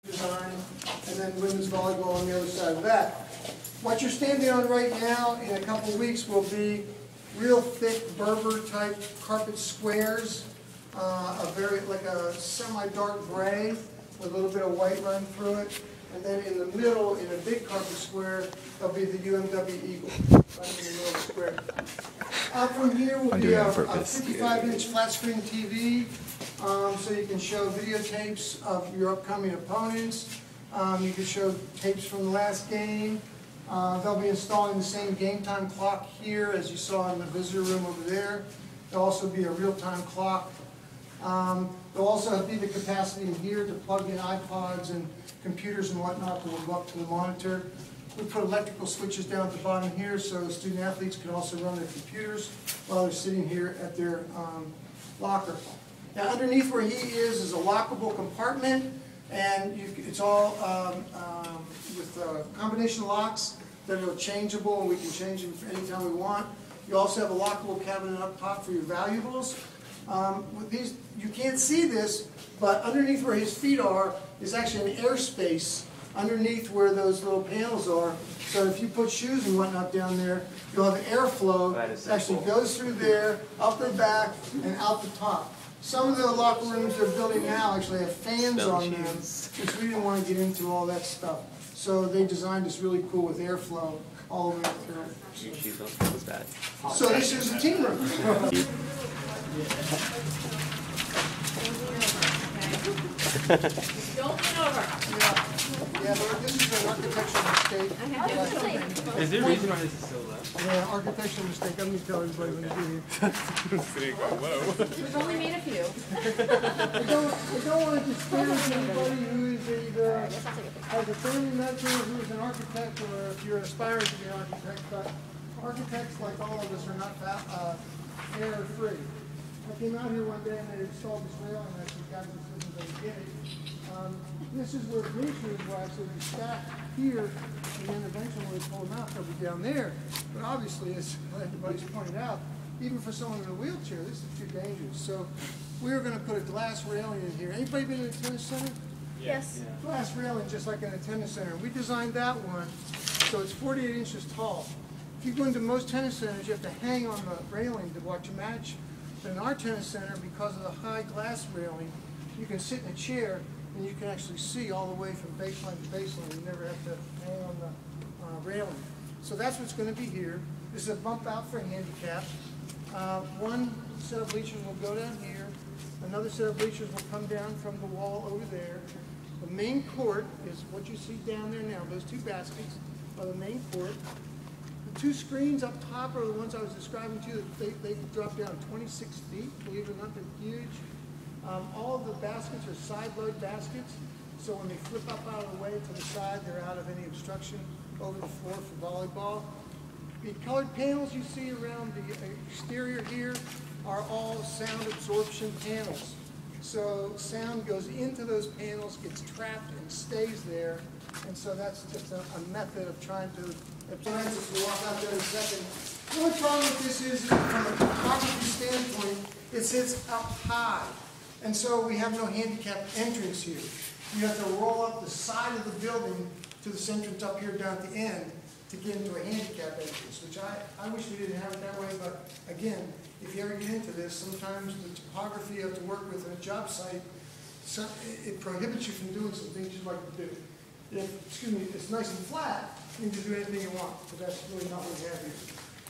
design, and then women's volleyball on the other side of that. What you're standing on right now in a couple of weeks will be real thick Berber type carpet squares, like a semi-dark gray with a little bit of white running through it. And then in the middle, in a big carpet square, there'll be the UMW Eagle, right in the middle of the square. From here will be a 55-inch flat-screen TV, so you can show videotapes of your upcoming opponents. You can show tapes from the last game. They'll be installing the same game time clock here as you saw in the visitor room over there. There'll also be a real-time clock. There'll also be the capacity in here to plug in iPods and computers and whatnot that will go up to the monitor. We put electrical switches down at the bottom here so student athletes can also run their computers while they're sitting here at their locker. Now underneath where he is a lockable compartment, and it's all with combination locks that are changeable, and we can change them anytime we want. You also have a lockable cabinet up top for your valuables. With these, you can't see this, but underneath where his feet are is actually an airspace underneath where those little panels are. So if you put shoes and whatnot down there, you'll have airflow that actually goes through there, up the back, and out the top. Some of the locker rooms they're building now actually have fans on them, which we didn't want to get into all that stuff. So they designed this really cool with airflow all the way through. So this is the team room. Don't lean over. Yeah, this is an architectural mistake. Is there a reason why this is so low? Yeah, architectural mistake. I'm going to tell everybody when you get here. We've only made a few. I don't want to disparage anybody who is either has a family member who is an architect, or if you're aspiring to be an architect, but architects, like all of us, are not error-free. I came out here one day and they installed this rail, and I said, guys, this isn't going to get it. This is where bleachers will actually be stacked here, and then eventually when we pull them out, they'll be down there. But obviously, as everybody's pointed out, even for someone in a wheelchair, this is too dangerous. So we're going to put a glass railing in here. Anybody been to the tennis center? Yes. Yeah. Glass railing, just like in a tennis center. We designed that one, so it's 48 inches tall. If you go into most tennis centers, you have to hang on the railing to watch a match. But in our tennis center, because of the high glass railing, you can sit in a chair and you can actually see all the way from baseline to baseline. You never have to hang on the railing. So that's what's going to be here. This is a bump out for handicap. One set of bleachers will go down here. Another set of bleachers will come down from the wall over there. The main court is what you see down there now. Those two baskets are the main court. The two screens up top are the ones I was describing to you. They drop down 26 feet. Believe it or not, they're huge. All of the baskets are side load baskets, so when they flip up out of the way to the side, they're out of any obstruction over the floor for volleyball. The colored panels you see around the exterior here are all sound absorption panels. So sound goes into those panels, gets trapped and stays there, and so that's just a method of trying to absorb it. We'll walk out there in a second. The only problem with this is, from a topography standpoint, it sits up high. And so we have no handicap entrance here. You have to roll up the side of the building to this entrance up here down at the end to get into a handicap entrance, which I wish we didn't have it that way, but again, if you ever get into this, sometimes the topography you have to work with in a job site, it prohibits you from doing some things you'd like to do. If, excuse me, it's nice and flat, you can just do anything you want, but that's really not what we have here.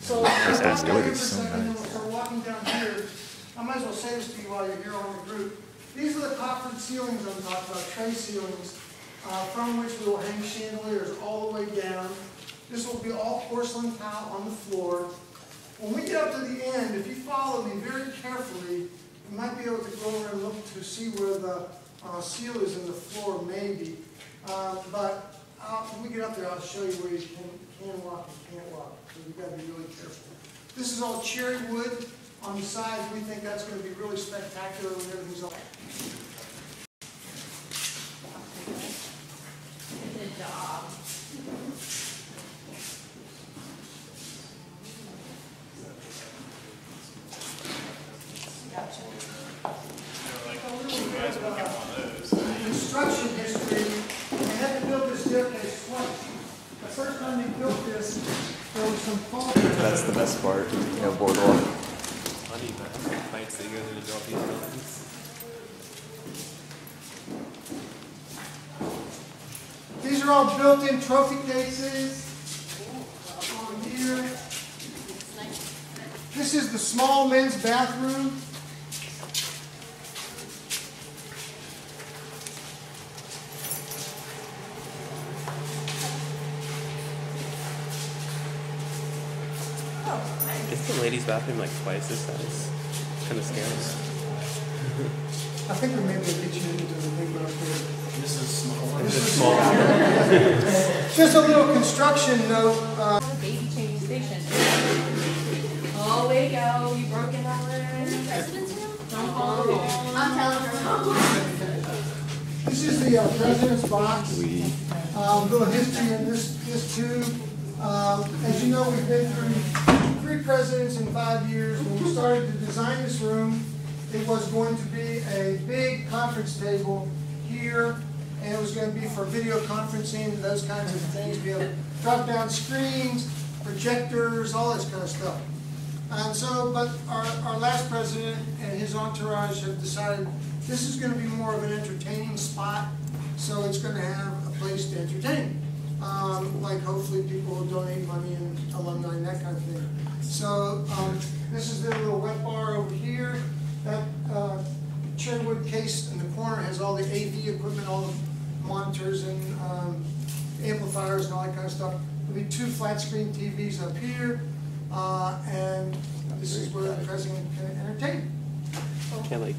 So, we're walking down here. I might as well say this to you while you're here on the group. These are the coffered ceilings I'm talking about, tray ceilings, from which we will hang chandeliers all the way down. This will be all porcelain tile on the floor. When we get up to the end, if you follow me very carefully, you might be able to go over and look to see where the seal is in the floor, maybe. But when we get up there, I'll show you where you can walk and can't walk. So you've got to be really careful. This is all cherry wood. On the sides, we think that's going to be really spectacular when everything's all. Good job. Gotcha. Construction history built this, there was some fault. That's the best part, boardwalk. Funny the fights that you go through to build these buildings. These are all built-in trophy cases. On here. This is the small men's bathroom. Is the ladies' bathroom like twice this size? Kind of scary. I think we maybe get you into the big bathroom. This is small. This is small. Just a little construction note. Baby changing station. Oh, way to go. You broke in already. President's room? Don't call the I'm telling her. This is the president's box. Little history in this too. As you know, we've been through 3 presidents in 5 years. When we started to design this room, it was going to be a big conference table here, and it was going to be for video conferencing, those kinds of things. We have drop-down screens, projectors, all this kind of stuff. And so, but our last president and his entourage have decided this is going to be more of an entertaining spot, so it's going to have a place to entertain. Like hopefully people will donate money and alumni and that kind of thing. So this is their little wet bar over here. That cherrywood case in the corner has all the AV equipment, all the monitors and amplifiers and all that kind of stuff. There'll be 2 flat screen TVs up here, and this is where the president can entertain.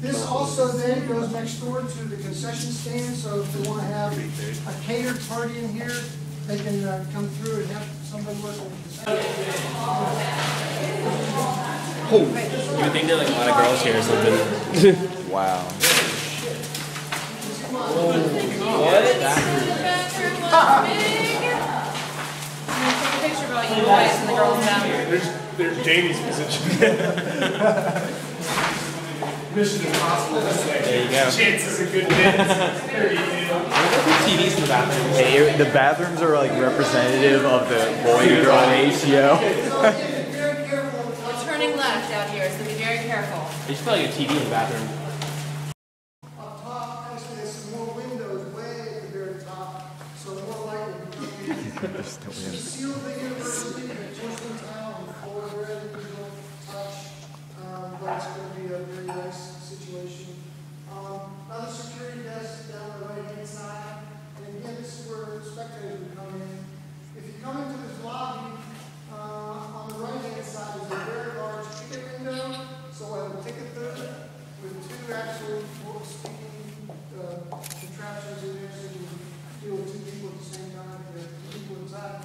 This also then goes next door to the concession stand, so if they want to have a catered party in here, they can come through and have somebody work on the concession stand. You would think there are like a lot of girls here or something. Wow. Take a picture about you guys and the girls down. There's Jamie's position. Mission Impossible this way. There you go. Chances a good dance. There you go. TVs in the bathroom. Hey, the bathrooms are like representative of the boy and girl ratio. We're turning left out here, so be very careful. You should put like a TV in the bathroom. Up top, actually, there's some more windows way at the very top, so more light will be coming in. Seal the university, the porcelain tile on the floor there that you don't touch, but it's going to be a very nice situation. Another security desk down the right-hand side, and again, this is where spectators would come in. If you come into this lobby, on the right-hand side is a very large ticket window, so we'll have a ticket booth with 2 actual speaking contraptions in there, so you can deal with 2 people at the same time, if there are 2 people inside.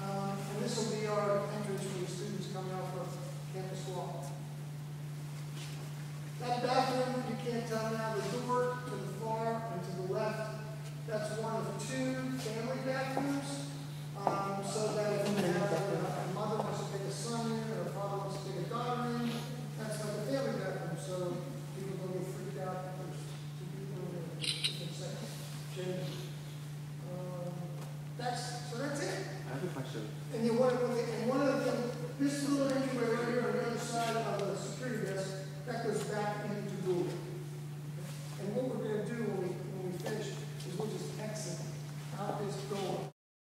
And this will be our entrance for the students coming off of campus walk. That bathroom, you can't tell now, the door to the far and to the left, that's one of 2 family bathrooms. So that if you have a mother wants to take a son in, or a father wants to take a daughter in, that's like a family bathroom, so people don't get freaked out if there's 2 people in there, different sex, gender. So that's it. I have a question. And then one of the things, this little entryway right here on the other side of the security desk, that goes back into